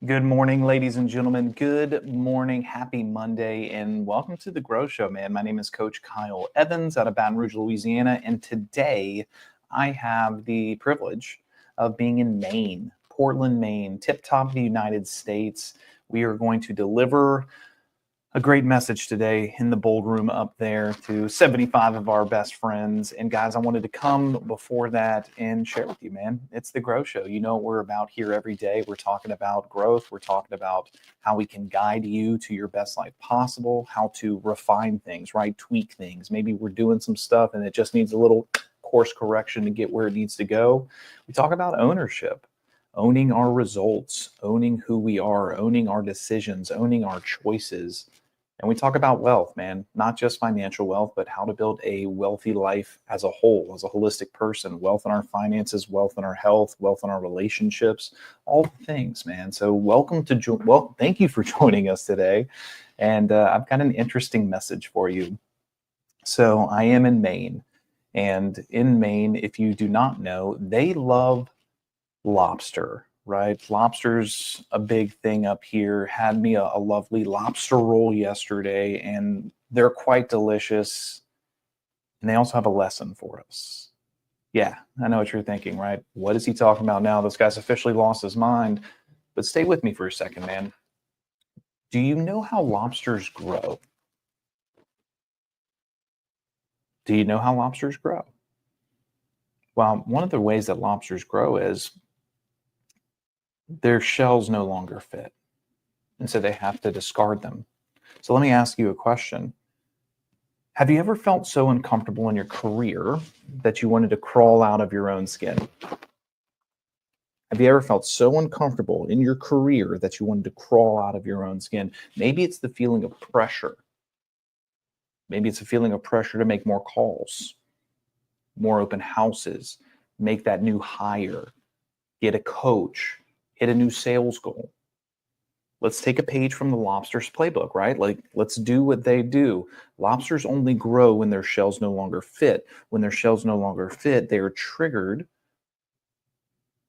Good morning, ladies and gentlemen. Good morning. Happy Monday, and welcome to the G.R.O.W Show, man. My name is Coach Kyle Evans out of Baton Rouge, Louisiana, and today I have the privilege of being in Maine, Portland, Maine, tip-top of the United States. We are going to deliver a great message today in the bold room up there to 75 of our best friends. And guys, I wanted to come before that and share with you, man. It's the G.R.O.W Show. You know what we're about here every day. We're talking about growth. We're talking about how we can guide you to your best life possible, how to refine things, right? Tweak things. Maybe we're doing some stuff and it just needs a little course correction to get where it needs to go. We talk about ownership. Owning our results, owning who we are, owning our decisions, owning our choices. And we talk about wealth, man, not just financial wealth, but how to build a wealthy life as a whole, as a holistic person, wealth in our finances, wealth in our health, wealth in our relationships, all the things, man. So thank you for joining us today. And I've got an interesting message for you. So I am in Maine, and in Maine, if you do not know, they love lobster, right? Lobster's a big thing up here. Had me a lovely lobster roll yesterday, and they're quite delicious. And they also have a lesson for us. Yeah, I know what you're thinking, right? What is he talking about now? This guy's officially lost his mind. But stay with me for a second, man. Do you know how lobsters grow? Do you know how lobsters grow? Well, one of the ways that lobsters grow is their shells no longer fit. And so they have to discard them. So let me ask you a question. Have you ever felt so uncomfortable in your career that you wanted to crawl out of your own skin? Have you ever felt so uncomfortable in your career that you wanted to crawl out of your own skin? Maybe it's the feeling of pressure. Maybe it's a feeling of pressure to make more calls, more open houses, make that new hire, get a coach, hit a new sales goal. Let's take a page from the lobster's playbook, right? Like, let's do what they do. Lobsters only grow when their shells no longer fit. When their shells no longer fit, they are triggered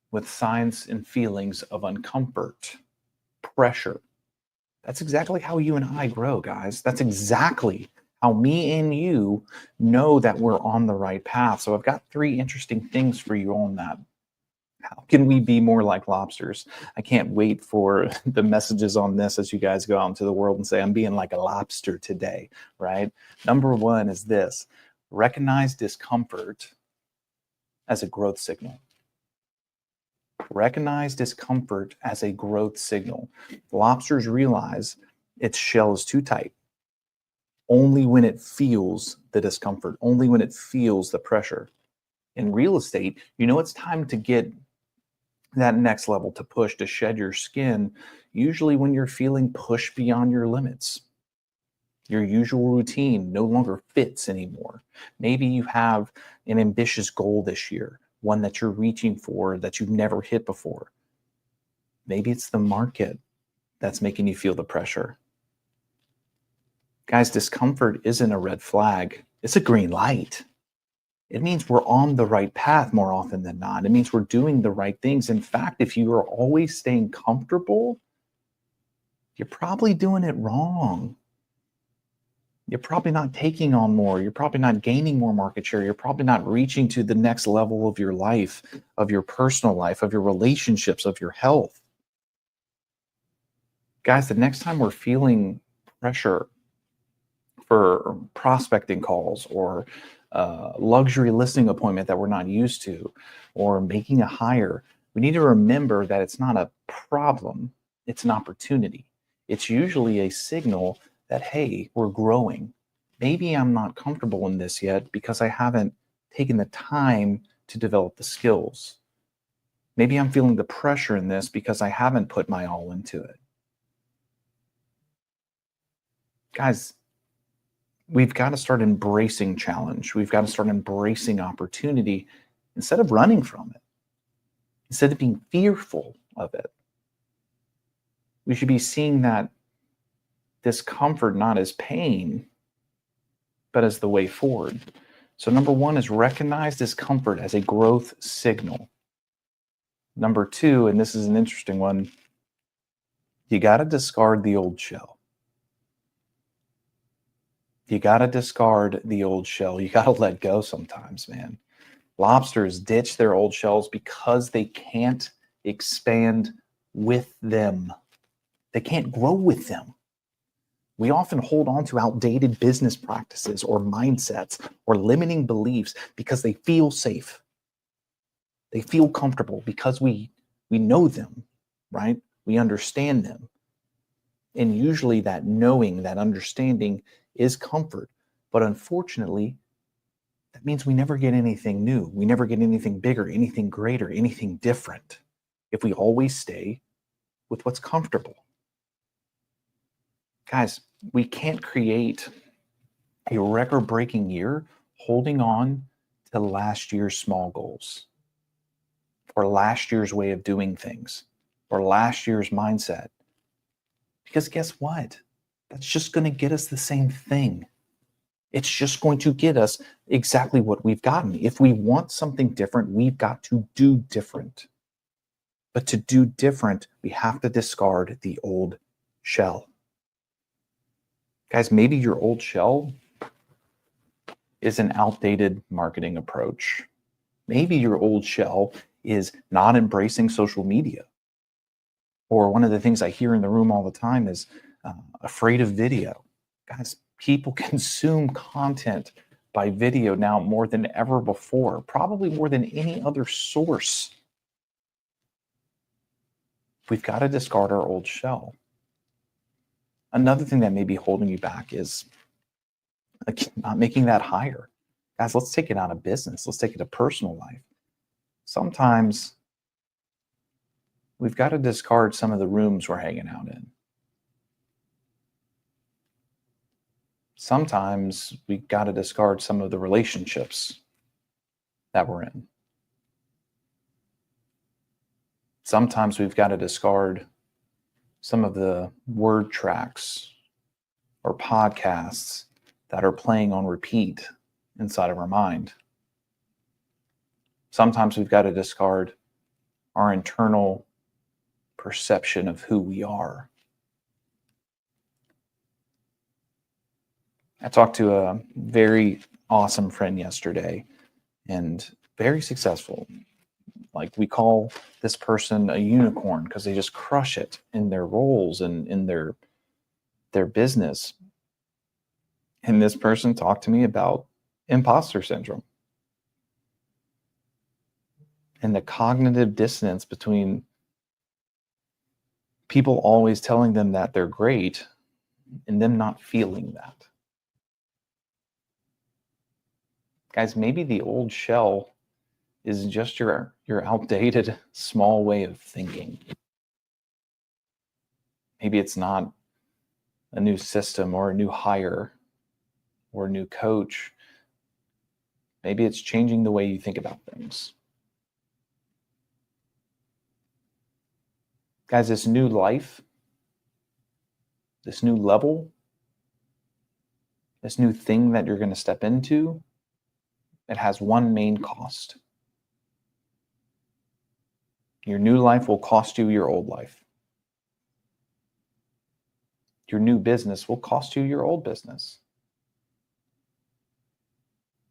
with signs and feelings of uncomfort, pressure. That's exactly how you and I grow, guys. That's exactly how me and you know that we're on the right path. So I've got 3 interesting things for you on that. How can we be more like lobsters? I can't wait for the messages on this as you guys go out into the world and say, I'm being like a lobster today, right? Number 1 is this: recognize discomfort as a growth signal. Recognize discomfort as a growth signal. Lobsters realize its shell is too tight. Only when it feels the discomfort, only when it feels the pressure. In real estate, you know it's time to get that next level, to push, to shed your skin, usually when you're feeling pushed beyond your limits. Your usual routine no longer fits anymore. Maybe you have an ambitious goal this year, one that you're reaching for that you've never hit before. Maybe it's the market that's making you feel the pressure. Guys, discomfort isn't a red flag. It's a green light. It means we're on the right path more often than not. It means we're doing the right things. In fact, if you are always staying comfortable, you're probably doing it wrong. You're probably not taking on more. You're probably not gaining more market share. You're probably not reaching to the next level of your life, of your personal life, of your relationships, of your health. Guys, the next time we're feeling pressure for prospecting calls or luxury listing appointment that we're not used to, or making a hire, we need to remember that it's not a problem, it's an opportunity. It's usually a signal that, hey, we're growing. Maybe I'm not comfortable in this yet because I haven't taken the time to develop the skills. Maybe I'm feeling the pressure in this because I haven't put my all into it. Guys, we've got to start embracing challenge. We've got to start embracing opportunity instead of running from it, instead of being fearful of it. We should be seeing that discomfort not as pain, but as the way forward. So number 1 is recognize discomfort as a growth signal. Number 2, and this is an interesting one, You got to discard the old shell. You got to discard the old shell. You got to let go sometimes, man. Lobsters ditch their old shells because they can't expand with them. They can't grow with them. We often hold on to outdated business practices or mindsets or limiting beliefs because they feel safe. They feel comfortable because we know them, right? We understand them. And usually that knowing, that understanding is comfort. But unfortunately, that means we never get anything new. We never get anything bigger, anything greater, anything different if we always stay with what's comfortable. Guys, we can't create a record-breaking year holding on to last year's small goals or last year's way of doing things or last year's mindset. Because guess what? That's just going to get us the same thing. It's just going to get us exactly what we've gotten. If we want something different, we've got to do different. But to do different, we have to discard the old shell. Guys, maybe your old shell is an outdated marketing approach. Maybe your old shell is not embracing social media. Or one of the things I hear in the room all the time is afraid of video. Guys, people consume content by video now more than ever before, probably more than any other source. We've got to discard our old shell. Another thing that may be holding you back is not making that higher. Guys, let's take it out of business. Let's take it to personal life. Sometimes we've got to discard some of the rooms we're hanging out in. Sometimes we've got to discard some of the relationships that we're in. Sometimes we've got to discard some of the word tracks or podcasts that are playing on repeat inside of our mind. Sometimes we've got to discard our internal perception of who we are. I talked to a very awesome friend yesterday and very successful. Like, we call this person a unicorn because they just crush it in their roles and in their business. And this person talked to me about imposter syndrome and the cognitive dissonance between people always telling them that they're great and them not feeling that. Guys, maybe the old shell is just your outdated small way of thinking. Maybe it's not a new system or a new hire or a new coach. Maybe it's changing the way you think about things. Guys, this new life, this new level, this new thing that you're going to step into, it has one main cost. Your new life will cost you your old life. Your new business will cost you your old business.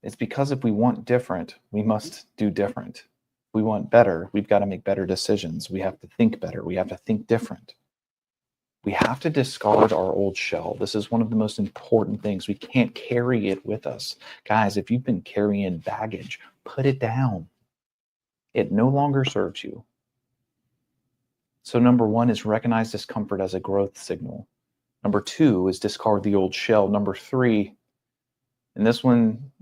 It's because if we want different, we must do different. If we want better, we've got to make better decisions. We have to think better. We have to think different. We have to discard our old shell. This is one of the most important things. We can't carry it with us. Guys, if you've been carrying baggage, put it down. It no longer serves you. So number one is recognize discomfort as a growth signal. Number two is discard the old shell. Number three, and this one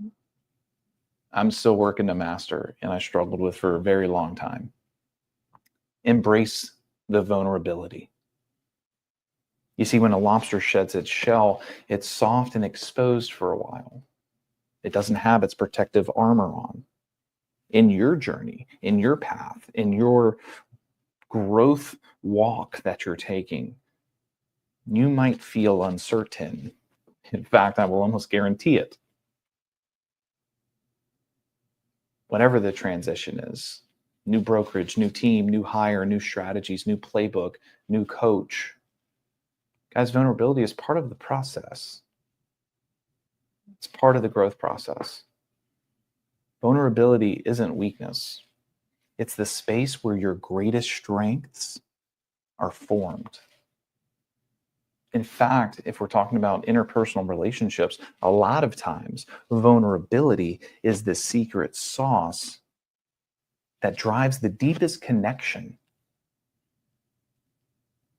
I'm still working to master and I struggled with for a very long time. Embrace the vulnerability. You see, when a lobster sheds its shell, it's soft and exposed for a while. It doesn't have its protective armor on. In your journey, in your path, in your growth walk that you're taking, you might feel uncertain. In fact, I will almost guarantee it. Whatever the transition is, new brokerage, new team, new hire, new strategies, new playbook, new coach, Guys, vulnerability is part of the process. It's part of the growth process. Vulnerability isn't weakness. It's the space where your greatest strengths are formed. In fact, if we're talking about interpersonal relationships, a lot of times vulnerability is the secret sauce that drives the deepest connection.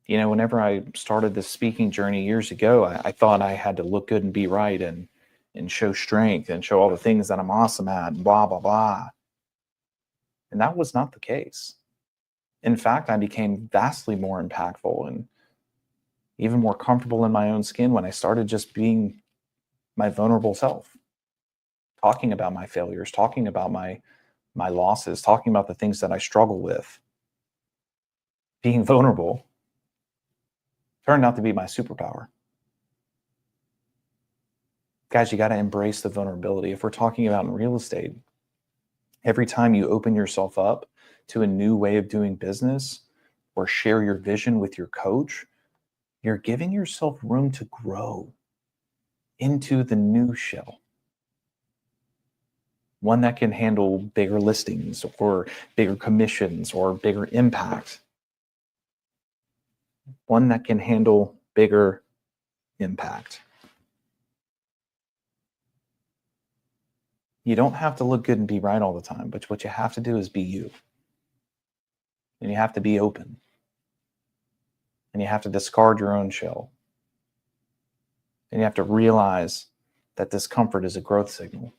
You know, whenever I started this speaking journey years ago, I thought I had to look good and be right and show strength and show all the things that I'm awesome at and blah, blah, blah. And that was not the case. In fact, I became vastly more impactful and even more comfortable in my own skin when I started just being my vulnerable self, talking about my failures, talking about my losses, talking about the things that I struggle with. Being vulnerable turned out to be my superpower. Guys, you got to embrace the vulnerability. If we're talking about in real estate, every time you open yourself up to a new way of doing business or share your vision with your coach, you're giving yourself room to grow into the new shell. One that can handle bigger listings or bigger commissions or bigger impact. One that can handle bigger impact. You don't have to look good and be right all the time, but what you have to do is be you. And you have to be open. And you have to discard your own shell. And you have to realize that discomfort is a growth signal.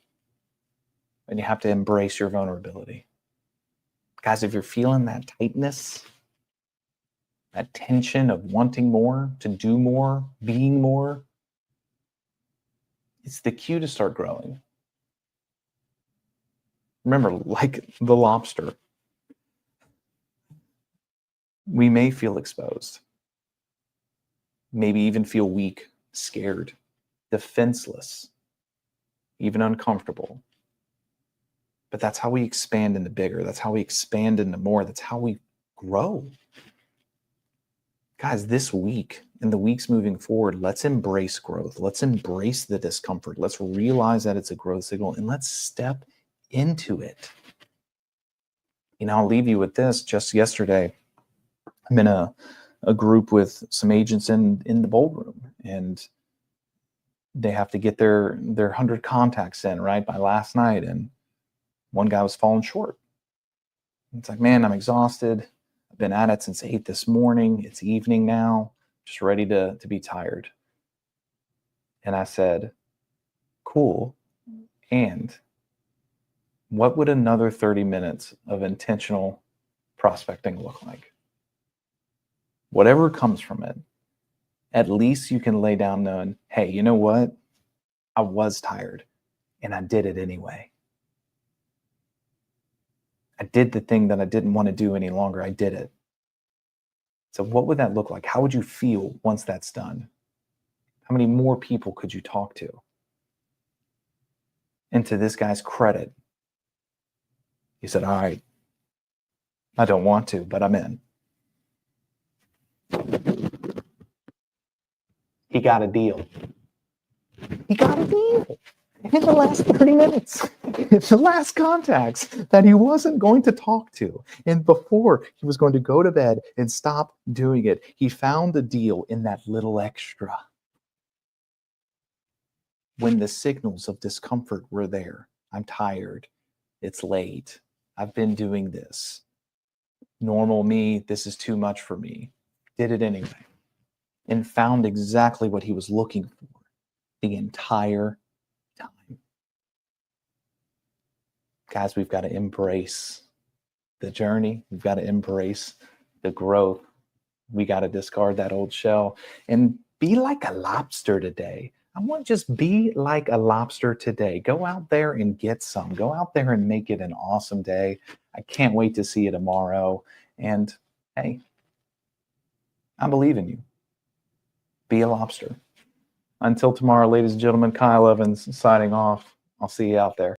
And you have to embrace your vulnerability. Guys, if you're feeling that tightness, that tension of wanting more, to do more, being more, it's the cue to start growing. Remember, like the lobster, we may feel exposed, maybe even feel weak, scared, defenseless, even uncomfortable. But that's how we expand into bigger. That's how we expand into more. That's how we grow. Guys, this week and the weeks moving forward, let's embrace growth. Let's embrace the discomfort. Let's realize that it's a growth signal and let's step into it. You know, I'll leave you with this. Just yesterday, I'm in a group with some agents in the boardroom, and they have to get their 100 contacts in, right, by last night. And one guy was falling short. It's like, man, I'm exhausted. I've been at it since 8 this morning. It's evening now, just ready to be tired. And I said, cool. And what would another 30 minutes of intentional prospecting look like? Whatever comes from it, at least you can lay down knowing, hey, you know what? I was tired and I did it anyway. I did the thing that I didn't want to do any longer. I did it. So what would that look like? How would you feel once that's done? How many more people could you talk to? And to this guy's credit, he said, all right, I don't want to, but I'm in. He got a deal. He got a deal in the last 30 minutes. It's the last contacts that he wasn't going to talk to. And before he was going to go to bed and stop doing it, he found the deal in that little extra. When the signals of discomfort were there, I'm tired, it's late, I've been doing this. Normal me, this is too much for me. Did it anyway. And found exactly what he was looking for the entire time. Guys, we've got to embrace the journey. We've got to embrace the growth. We got to discard that old shell and be like a lobster today. I want to just be like a lobster today. Go out there and get some. Go out there and make it an awesome day. I can't wait to see you tomorrow. And hey, I believe in you. Be a lobster. Until tomorrow, ladies and gentlemen, Kyle Evans signing off. I'll see you out there.